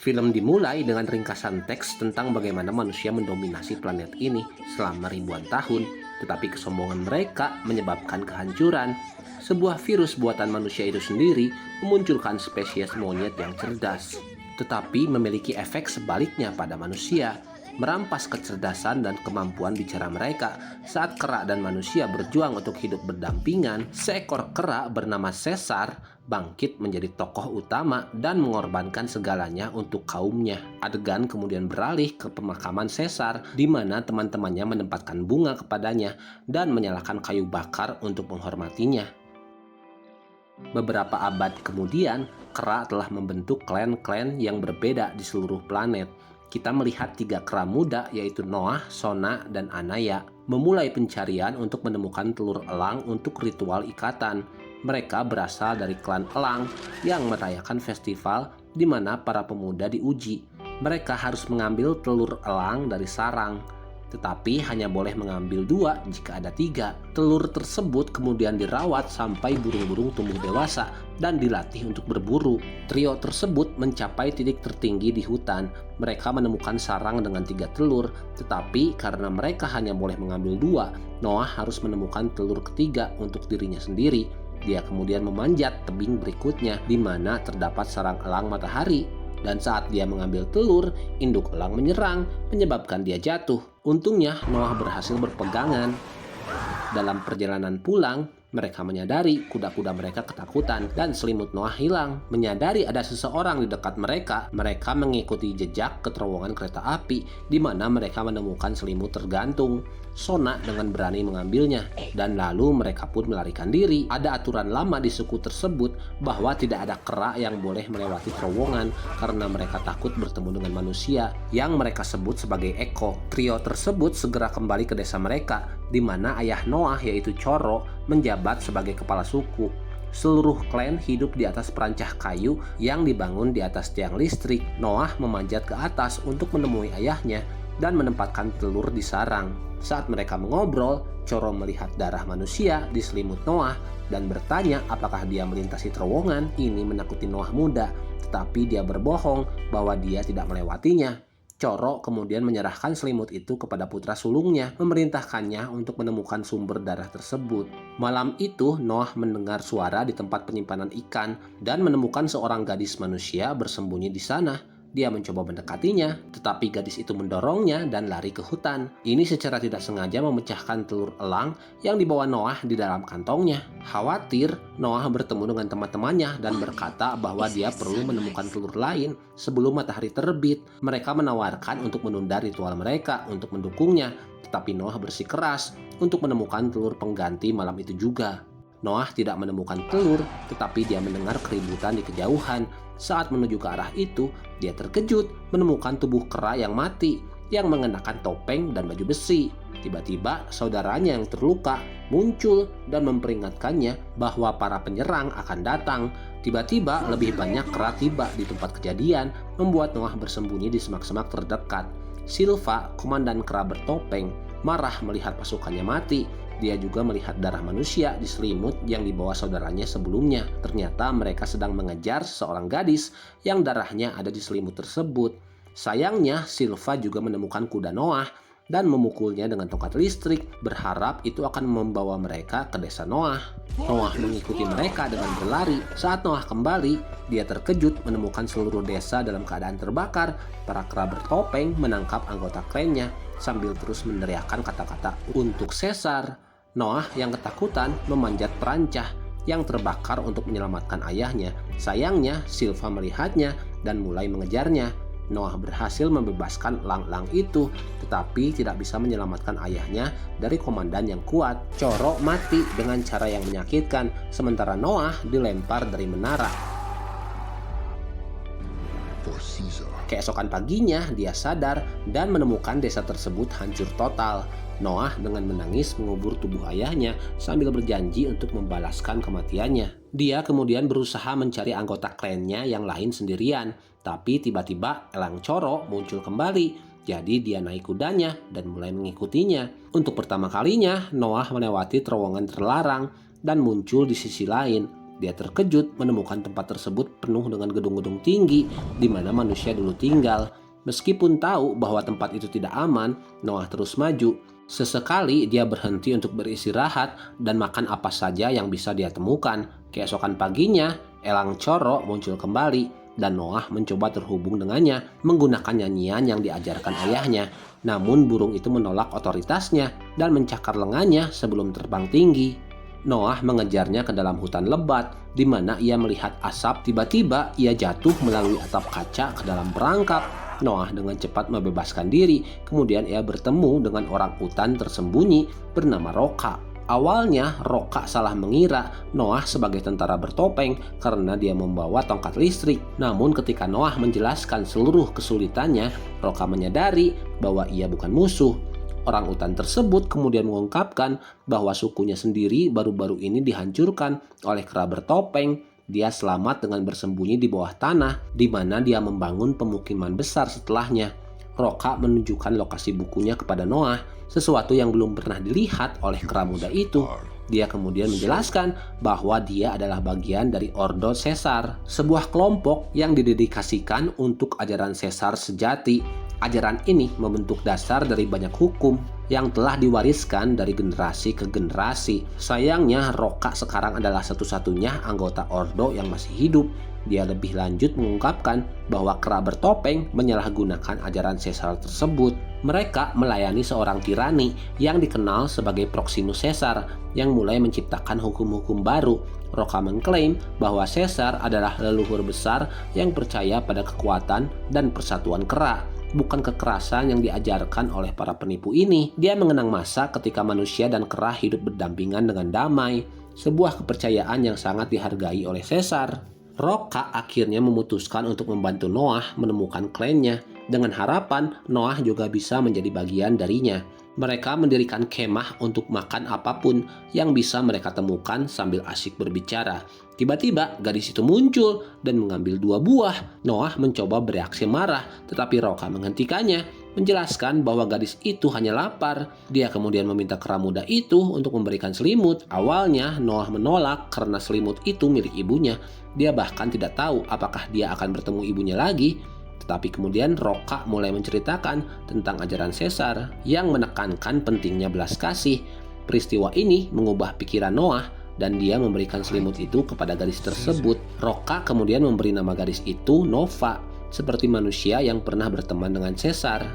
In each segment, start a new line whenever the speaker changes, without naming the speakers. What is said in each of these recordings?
Film dimulai dengan ringkasan teks tentang bagaimana manusia mendominasi planet ini selama ribuan tahun, tetapi kesombongan mereka menyebabkan kehancuran. Sebuah virus buatan manusia itu sendiri memunculkan spesies monyet yang cerdas, tetapi memiliki efek sebaliknya pada manusia, merampas kecerdasan dan kemampuan bicara mereka. Saat kera dan manusia berjuang untuk hidup berdampingan, seekor kera bernama Caesar bangkit menjadi tokoh utama dan mengorbankan segalanya untuk kaumnya. Adegan kemudian beralih ke pemakaman Caesar, di mana teman-temannya menempatkan bunga kepadanya dan menyalakan kayu bakar untuk menghormatinya. Beberapa abad kemudian, kera telah membentuk klan-klan yang berbeda di seluruh planet. Kita melihat tiga kera muda, yaitu Noah, Sona, dan Anaya, memulai pencarian untuk menemukan telur elang untuk ritual ikatan. Mereka berasal dari klan elang yang merayakan festival di mana para pemuda diuji. Mereka harus mengambil telur elang dari sarang, tetapi hanya boleh mengambil 2 jika ada 3. Telur tersebut kemudian dirawat sampai burung-burung tumbuh dewasa dan dilatih untuk berburu. Trio tersebut mencapai titik tertinggi di hutan. Mereka menemukan sarang dengan 3 telur, tetapi karena mereka hanya boleh mengambil 2, Noah harus menemukan telur ketiga untuk dirinya sendiri. Dia kemudian memanjat tebing berikutnya di mana terdapat sarang elang matahari. Dan saat dia mengambil telur, induk elang menyerang, menyebabkan dia jatuh. Untungnya Noah berhasil berpegangan. Dalam perjalanan pulang, mereka menyadari kuda-kuda mereka ketakutan dan selimut Noah hilang. Menyadari ada seseorang di dekat mereka, mereka mengikuti jejak ke terowongan kereta api di mana mereka menemukan selimut tergantung. Sona dengan berani mengambilnya dan lalu mereka pun melarikan diri. Ada aturan lama di suku tersebut bahwa tidak ada kera yang boleh melewati terowongan karena mereka takut bertemu dengan manusia yang mereka sebut sebagai Eko. Trio tersebut segera kembali ke desa mereka di mana ayah Noah yaitu Coro menjabat sebagai kepala suku. Seluruh klan hidup di atas perancah kayu yang dibangun di atas tiang listrik. Noah memanjat ke atas untuk menemui ayahnya dan menempatkan telur di sarang. Saat mereka mengobrol, Coro melihat darah manusia di selimut Noah dan bertanya apakah dia melintasi terowongan. Ini menakuti Noah muda, tetapi dia berbohong bahwa dia tidak melewatinya. Coro kemudian menyerahkan selimut itu kepada putra sulungnya, memerintahkannya untuk menemukan sumber darah tersebut. Malam itu, Noah mendengar suara di tempat penyimpanan ikan dan menemukan seorang gadis manusia bersembunyi di sana. Dia mencoba mendekatinya, tetapi gadis itu mendorongnya dan lari ke hutan. Ini secara tidak sengaja memecahkan telur elang yang dibawa Noah di dalam kantongnya. Khawatir, Noah bertemu dengan teman-temannya dan berkata bahwa dia perlu menemukan telur lain sebelum matahari terbit. Mereka menawarkan untuk menunda ritual mereka untuk mendukungnya, tetapi Noah bersikeras untuk menemukan telur pengganti malam itu juga. Noah tidak menemukan telur, tetapi dia mendengar keributan di kejauhan. Saat menuju ke arah itu, dia terkejut menemukan tubuh kera yang mati, yang mengenakan topeng dan baju besi. Tiba-tiba, saudaranya yang terluka muncul dan memperingatkannya bahwa para penyerang akan datang. Tiba-tiba, lebih banyak kera tiba di tempat kejadian, membuat Noah bersembunyi di semak-semak terdekat. Silva, komandan kera bertopeng, marah melihat pasukannya mati. Dia juga melihat darah manusia di selimut yang dibawa saudaranya sebelumnya. Ternyata mereka sedang mengejar seorang gadis yang darahnya ada di selimut tersebut. Sayangnya, Silva juga menemukan kuda Noah dan memukulnya dengan tongkat listrik, berharap itu akan membawa mereka ke desa Noah. Noah mengikuti mereka dengan berlari. Saat Noah kembali, dia terkejut menemukan seluruh desa dalam keadaan terbakar. Para kera bertopeng menangkap anggota klannya sambil terus meneriakkan kata-kata untuk Caesar. Noah yang ketakutan memanjat perancah yang terbakar untuk menyelamatkan ayahnya. Sayangnya, Silva melihatnya dan mulai mengejarnya. Noah berhasil membebaskan elang-elang itu, tetapi tidak bisa menyelamatkan ayahnya dari komandan yang kuat. Coro mati dengan cara yang menyakitkan, sementara Noah dilempar dari menara. Keesokan paginya, dia sadar dan menemukan desa tersebut hancur total. Noah dengan menangis mengubur tubuh ayahnya sambil berjanji untuk membalaskan kematiannya. Dia kemudian berusaha mencari anggota klannya yang lain sendirian, tapi tiba-tiba elang Coro muncul kembali. Jadi dia naik kudanya dan mulai mengikutinya. Untuk pertama kalinya, Noah melewati terowongan terlarang dan muncul di sisi lain. Dia terkejut menemukan tempat tersebut penuh dengan gedung-gedung tinggi di mana manusia dulu tinggal. Meskipun tahu bahwa tempat itu tidak aman, Noah terus maju. Sesekali dia berhenti untuk beristirahat dan makan apa saja yang bisa dia temukan. Keesokan paginya, elang coro muncul kembali dan Noah mencoba terhubung dengannya menggunakan nyanyian yang diajarkan ayahnya. Namun burung itu menolak otoritasnya dan mencakar lengannya sebelum terbang tinggi. Noah mengejarnya ke dalam hutan lebat, di mana ia melihat asap. Tiba-tiba ia jatuh melalui atap kaca ke dalam perangkap. Noah dengan cepat membebaskan diri, kemudian ia bertemu dengan orang utan tersembunyi bernama Roka. Awalnya Roka salah mengira Noah sebagai tentara bertopeng karena dia membawa tongkat listrik. Namun ketika Noah menjelaskan seluruh kesulitannya, Roka menyadari bahwa ia bukan musuh. Orang utan tersebut kemudian mengungkapkan bahwa sukunya sendiri baru-baru ini dihancurkan oleh kera bertopeng. Dia selamat dengan bersembunyi di bawah tanah, di mana dia membangun pemukiman besar setelahnya. Roka menunjukkan lokasi bukunya kepada Noah, sesuatu yang belum pernah dilihat oleh kera muda itu. Dia kemudian menjelaskan bahwa dia adalah bagian dari Ordo Caesar, sebuah kelompok yang didedikasikan untuk ajaran Caesar sejati. Ajaran ini membentuk dasar dari banyak hukum yang telah diwariskan dari generasi ke generasi. Sayangnya, Roka sekarang adalah satu-satunya anggota Ordo yang masih hidup. Dia lebih lanjut mengungkapkan bahwa kera bertopeng menyalahgunakan ajaran Caesar tersebut. Mereka melayani seorang tirani yang dikenal sebagai Proximus Caesar yang mulai menciptakan hukum-hukum baru. Roka mengklaim bahwa Caesar adalah leluhur besar yang percaya pada kekuatan dan persatuan kera, bukan kekerasan yang diajarkan oleh para penipu ini. Dia mengenang masa ketika manusia dan kera hidup berdampingan dengan damai, sebuah kepercayaan yang sangat dihargai oleh Caesar. Roka akhirnya memutuskan untuk membantu Noah menemukan klannya, dengan harapan Noah juga bisa menjadi bagian darinya. Mereka mendirikan kemah untuk makan apapun yang bisa mereka temukan sambil asyik berbicara. Tiba-tiba gadis itu muncul dan mengambil 2 buah. Noah mencoba bereaksi marah, tetapi Roka menghentikannya, menjelaskan bahwa gadis itu hanya lapar. Dia kemudian meminta kera muda itu untuk memberikan selimut. Awalnya Noah menolak karena selimut itu milik ibunya. Dia bahkan tidak tahu apakah dia akan bertemu ibunya lagi. Tetapi kemudian Roka mulai menceritakan tentang ajaran Caesar yang menekankan pentingnya belas kasih. Peristiwa ini mengubah pikiran Noah dan dia memberikan selimut itu kepada gadis tersebut. Roka kemudian memberi nama gadis itu Nova, seperti manusia yang pernah berteman dengan Caesar.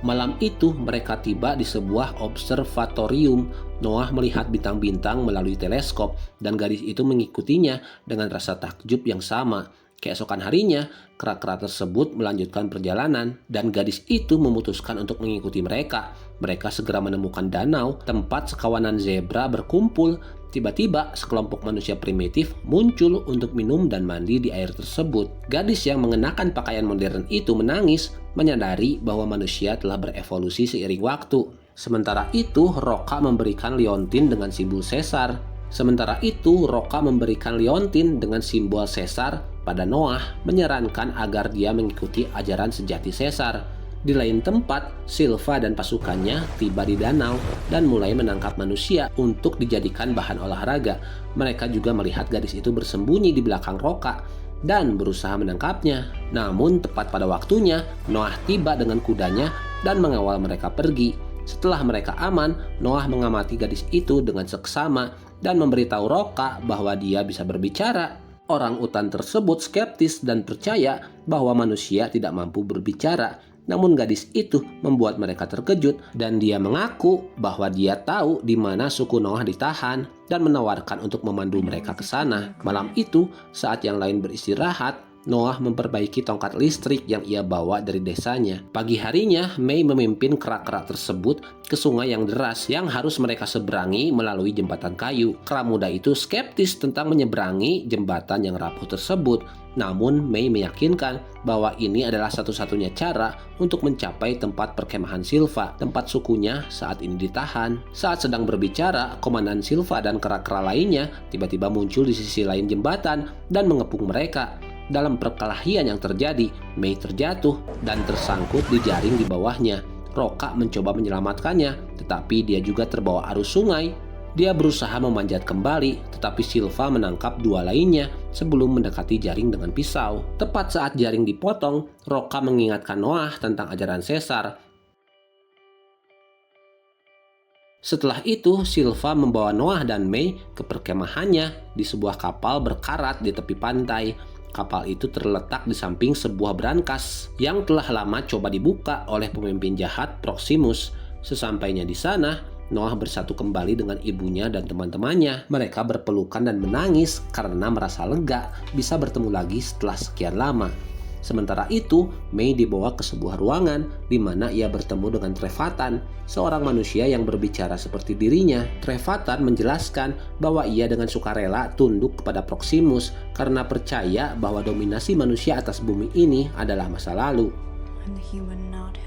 Malam itu mereka tiba di sebuah observatorium. Noah melihat bintang-bintang melalui teleskop dan gadis itu mengikutinya dengan rasa takjub yang sama. Keesokan harinya, kera-kera tersebut melanjutkan perjalanan dan gadis itu memutuskan untuk mengikuti mereka. Mereka segera menemukan danau, tempat sekawanan zebra berkumpul. Tiba-tiba, sekelompok manusia primitif muncul untuk minum dan mandi di air tersebut. Gadis yang mengenakan pakaian modern itu menangis, menyadari bahwa manusia telah berevolusi seiring waktu. Sementara itu, Roka memberikan liontin dengan simbol Caesar. Pada Noah, menyarankan agar dia mengikuti ajaran sejati Caesar. Di lain tempat, Silva dan pasukannya tiba di danau dan mulai menangkap manusia untuk dijadikan bahan olahraga. Mereka juga melihat gadis itu bersembunyi di belakang Roka dan berusaha menangkapnya. Namun tepat pada waktunya, Noah tiba dengan kudanya dan mengawal mereka pergi. Setelah mereka aman, Noah mengamati gadis itu dengan seksama dan memberitahu Roka bahwa dia bisa berbicara. Orang utan tersebut skeptis dan percaya bahwa manusia tidak mampu berbicara. Namun gadis itu membuat mereka terkejut dan dia mengaku bahwa dia tahu di mana suku Noah ditahan dan menawarkan untuk memandu mereka ke sana. Malam itu, saat yang lain beristirahat, Noah memperbaiki tongkat listrik yang ia bawa dari desanya. Pagi harinya, May memimpin kera-kera tersebut ke sungai yang deras yang harus mereka seberangi melalui jembatan kayu. Kera muda itu skeptis tentang menyeberangi jembatan yang rapuh tersebut. Namun May meyakinkan bahwa ini adalah satu-satunya cara untuk mencapai tempat perkemahan Silva, tempat sukunya saat ini ditahan. Saat sedang berbicara, Komandan Silva dan kera-kera lainnya tiba-tiba muncul di sisi lain jembatan dan mengepung mereka. Dalam perkelahian yang terjadi, May terjatuh dan tersangkut di jaring di bawahnya. Roka mencoba menyelamatkannya, tetapi dia juga terbawa arus sungai. Dia berusaha memanjat kembali, tetapi Silva menangkap dua lainnya sebelum mendekati jaring dengan pisau. Tepat saat jaring dipotong, Roka mengingatkan Noah tentang ajaran Caesar. Setelah itu, Silva membawa Noah dan May ke perkemahannya di sebuah kapal berkarat di tepi pantai. Kapal itu terletak di samping sebuah brankas yang telah lama coba dibuka oleh pemimpin jahat Proximus. Sesampainya di sana, Noah bersatu kembali dengan ibunya dan teman-temannya. Mereka berpelukan dan menangis karena merasa lega bisa bertemu lagi setelah sekian lama. Sementara itu, May dibawa ke sebuah ruangan di mana ia bertemu dengan Trevatan, seorang manusia yang berbicara seperti dirinya. Trevatan menjelaskan bahwa ia dengan sukarela tunduk kepada Proximus karena percaya bahwa dominasi manusia atas bumi ini adalah masa lalu.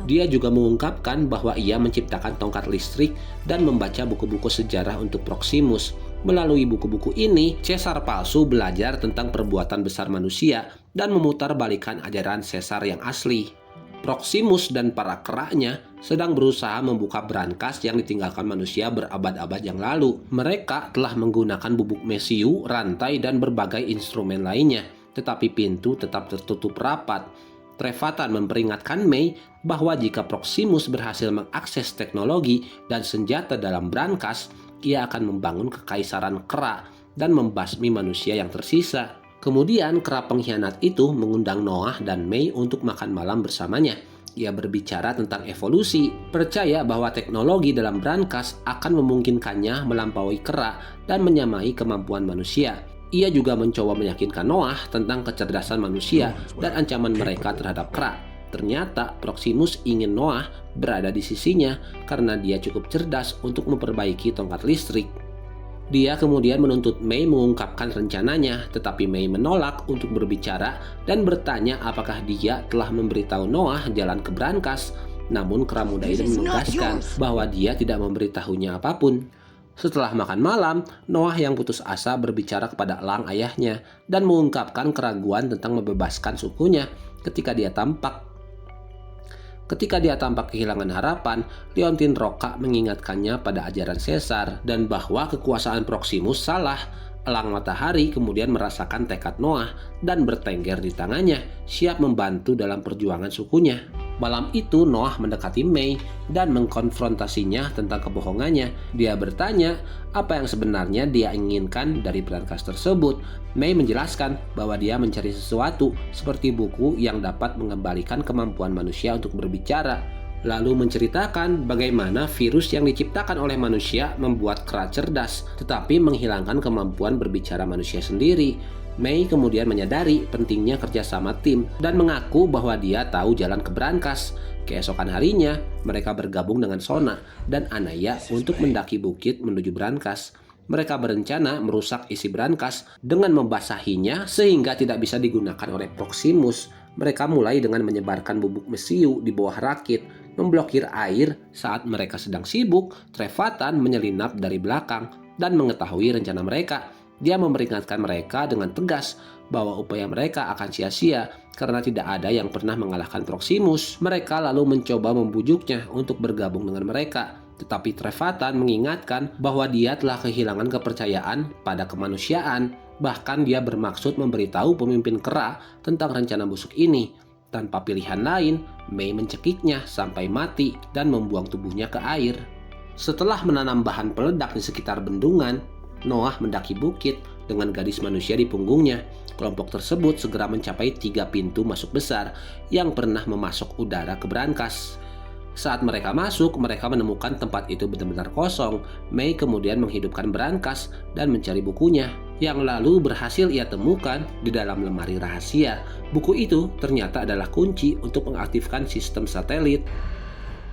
Dia juga mengungkapkan bahwa ia menciptakan tongkat listrik dan membaca buku-buku sejarah untuk Proximus. Melalui buku-buku ini, Caesar palsu belajar tentang perbuatan besar manusia dan memutarbalikkan ajaran Caesar yang asli. Proximus dan para keraknya sedang berusaha membuka brankas yang ditinggalkan manusia berabad-abad yang lalu. Mereka telah menggunakan bubuk mesiu, rantai, dan berbagai instrumen lainnya, tetapi pintu tetap tertutup rapat. Trevatan memperingatkan May bahwa jika Proximus berhasil mengakses teknologi dan senjata dalam brankas, ia akan membangun kekaisaran kera dan membasmi manusia yang tersisa. Kemudian kera pengkhianat itu mengundang Noah dan May untuk makan malam bersamanya. Ia berbicara tentang evolusi, percaya bahwa teknologi dalam brankas akan memungkinkannya melampaui kera dan menyamai kemampuan manusia. Ia juga mencoba meyakinkan Noah tentang kecerdasan manusia dan ancaman mereka terhadap kera. Ternyata Proximus ingin Noah berada di sisinya karena dia cukup cerdas untuk memperbaiki tongkat listrik. Dia kemudian menuntut May mengungkapkan rencananya, tetapi May menolak untuk berbicara dan bertanya apakah dia telah memberitahu Noah jalan ke brankas. Namun kera muda itu menegaskan bahwa dia tidak memberitahunya apapun. Setelah makan malam, Noah yang putus asa berbicara kepada elang ayahnya dan mengungkapkan keraguan tentang membebaskan sukunya ketika dia tampak kehilangan harapan. Leontin Roca mengingatkannya pada ajaran Caesar dan bahwa kekuasaan Proximus salah. Elang matahari kemudian merasakan tekad Noah dan bertengger di tangannya, siap membantu dalam perjuangan sukunya. Malam itu Noah mendekati May dan mengkonfrontasinya tentang kebohongannya. Dia bertanya apa yang sebenarnya dia inginkan dari brankas tersebut. May menjelaskan bahwa dia mencari sesuatu seperti buku yang dapat mengembalikan kemampuan manusia untuk berbicara. Lalu menceritakan bagaimana virus yang diciptakan oleh manusia membuat kera cerdas, tetapi menghilangkan kemampuan berbicara manusia sendiri. May kemudian menyadari pentingnya kerjasama tim dan mengaku bahwa dia tahu jalan ke brankas. Keesokan harinya, mereka bergabung dengan Sona dan Anaya untuk mendaki bukit menuju brankas. Mereka berencana merusak isi brankas dengan membasahinya sehingga tidak bisa digunakan oleh Proximus. Mereka mulai dengan menyebarkan bubuk mesiu di bawah rakit, memblokir air. Saat mereka sedang sibuk, Trevatan menyelinap dari belakang dan mengetahui rencana mereka. Dia memperingatkan mereka dengan tegas bahwa upaya mereka akan sia-sia karena tidak ada yang pernah mengalahkan Proximus. Mereka lalu mencoba membujuknya untuk bergabung dengan mereka. Tetapi Trevatan mengingatkan bahwa dia telah kehilangan kepercayaan pada kemanusiaan. Bahkan dia bermaksud memberitahu pemimpin kera tentang rencana busuk ini. Tanpa pilihan lain, May mencekiknya sampai mati dan membuang tubuhnya ke air. Setelah menanam bahan peledak di sekitar bendungan, Noah mendaki bukit dengan gadis manusia di punggungnya. Kelompok tersebut segera mencapai 3 pintu masuk besar yang pernah memasok udara ke brankas. Saat mereka masuk, mereka menemukan tempat itu benar-benar kosong. May kemudian menghidupkan brankas dan mencari bukunya, yang lalu berhasil ia temukan di dalam lemari rahasia. Buku itu ternyata adalah kunci untuk mengaktifkan sistem satelit.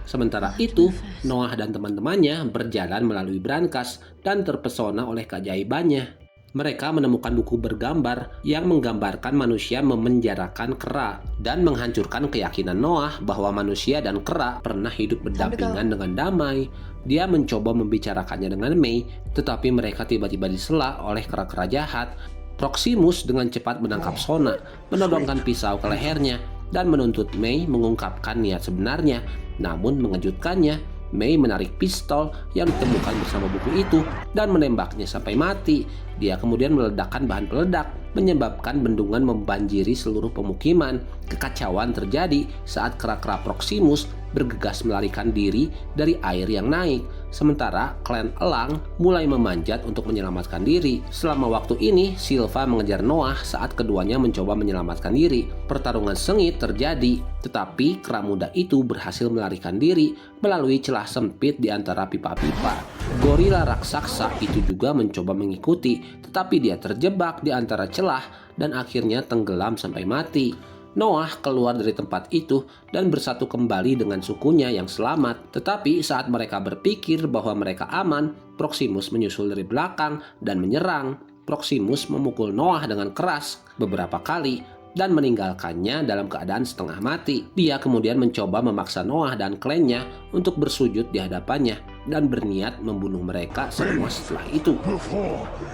Sementara itu, Noah dan teman-temannya berjalan melalui brankas dan terpesona oleh keajaibannya. Mereka menemukan buku bergambar yang menggambarkan manusia memenjarakan kera dan menghancurkan keyakinan Noah bahwa manusia dan kera pernah hidup berdampingan dengan damai. Dia mencoba membicarakannya dengan May, tetapi mereka tiba-tiba disela oleh kera-kera jahat. Proximus dengan cepat menangkap Sona, menodongkan pisau ke lehernya, dan menuntut May mengungkapkan niat sebenarnya. Namun mengejutkannya, May menarik pistol yang ditemukan bersama buku itu dan menembaknya sampai mati. Dia kemudian meledakkan bahan peledak, menyebabkan bendungan membanjiri seluruh pemukiman. Kekacauan terjadi saat kera-kera Proximus bergegas melarikan diri dari air yang naik, sementara klan elang mulai memanjat untuk menyelamatkan diri. Selama waktu ini, Silva mengejar Noah saat keduanya mencoba menyelamatkan diri. Pertarungan sengit terjadi, tetapi kera muda itu berhasil melarikan diri melalui celah sempit di antara pipa-pipa. Gorila raksasa itu juga mencoba mengikuti, tetapi dia terjebak di antara celah dan akhirnya tenggelam sampai mati. Noah keluar dari tempat itu dan bersatu kembali dengan sukunya yang selamat. Tetapi saat mereka berpikir bahwa mereka aman, Proximus menyusul dari belakang dan menyerang. Proximus memukul Noah dengan keras beberapa kali dan meninggalkannya dalam keadaan setengah mati. Dia kemudian mencoba memaksa Noah dan klannya untuk bersujud di hadapannya dan berniat membunuh mereka semua setelah itu.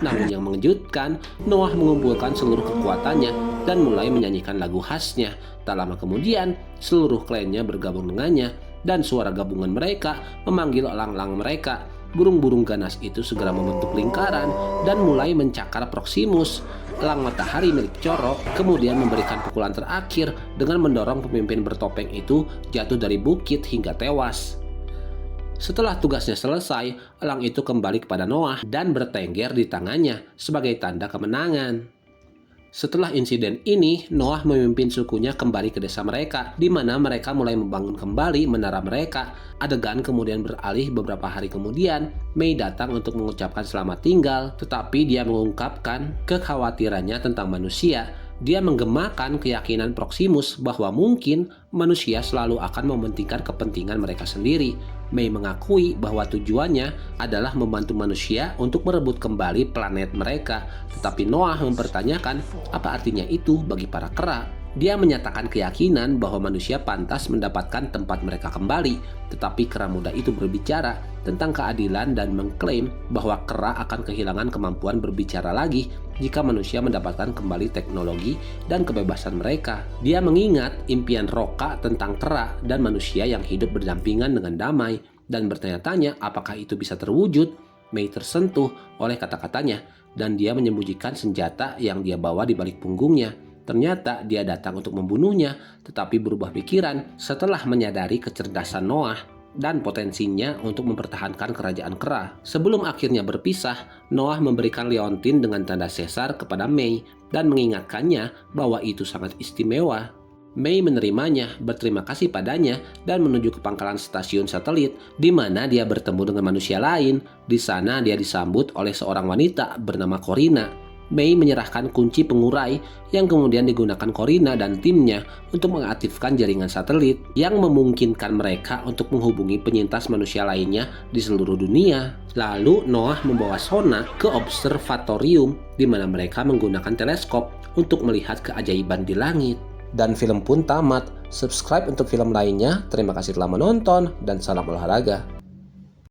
Namun yang mengejutkan, Noah mengumpulkan seluruh kekuatannya dan mulai menyanyikan lagu khasnya. Tak lama kemudian, seluruh klannya bergabung dengannya dan suara gabungan mereka memanggil elang-elang mereka. Burung-burung ganas itu segera membentuk lingkaran dan mulai mencakar Proximus. Elang matahari milik Coro kemudian memberikan pukulan terakhir dengan mendorong pemimpin bertopeng itu jatuh dari bukit hingga tewas. Setelah tugasnya selesai, elang itu kembali kepada Noah dan bertengger di tangannya sebagai tanda kemenangan. Setelah insiden ini, Noah memimpin sukunya kembali ke desa mereka, di mana mereka mulai membangun kembali menara mereka. Adegan kemudian beralih beberapa hari kemudian. May datang untuk mengucapkan selamat tinggal, tetapi dia mengungkapkan kekhawatirannya tentang manusia. Dia menggemakan keyakinan Proximus bahwa mungkin manusia selalu akan mementingkan kepentingan mereka sendiri. May mengakui bahwa tujuannya adalah membantu manusia untuk merebut kembali planet mereka. Tetapi Noah mempertanyakan apa artinya itu bagi para kera. Dia menyatakan keyakinan bahwa manusia pantas mendapatkan tempat mereka kembali. Tetapi kera muda itu berbicara tentang keadilan dan mengklaim bahwa kera akan kehilangan kemampuan berbicara lagi jika manusia mendapatkan kembali teknologi dan kebebasan mereka. Dia mengingat impian Roka tentang kera dan manusia yang hidup berdampingan dengan damai dan bertanya-tanya apakah itu bisa terwujud. May tersentuh oleh kata-katanya dan dia menyembunyikan senjata yang dia bawa di balik punggungnya. Ternyata dia datang untuk membunuhnya, tetapi berubah pikiran setelah menyadari kecerdasan Noah dan potensinya untuk mempertahankan kerajaan kera. Sebelum akhirnya berpisah, Noah memberikan liontin dengan tanda sesar kepada May dan mengingatkannya bahwa itu sangat istimewa. May menerimanya, berterima kasih padanya, dan menuju ke pangkalan stasiun satelit, di mana dia bertemu dengan manusia lain. Di sana dia disambut oleh seorang wanita bernama Corina. May menyerahkan kunci pengurai yang kemudian digunakan Corina dan timnya untuk mengaktifkan jaringan satelit yang memungkinkan mereka untuk menghubungi penyintas manusia lainnya di seluruh dunia. Lalu Noah membawa Sona ke observatorium di mana mereka menggunakan teleskop untuk melihat keajaiban di langit. Dan film pun tamat. Subscribe untuk film lainnya. Terima kasih telah menonton dan salam olahraga.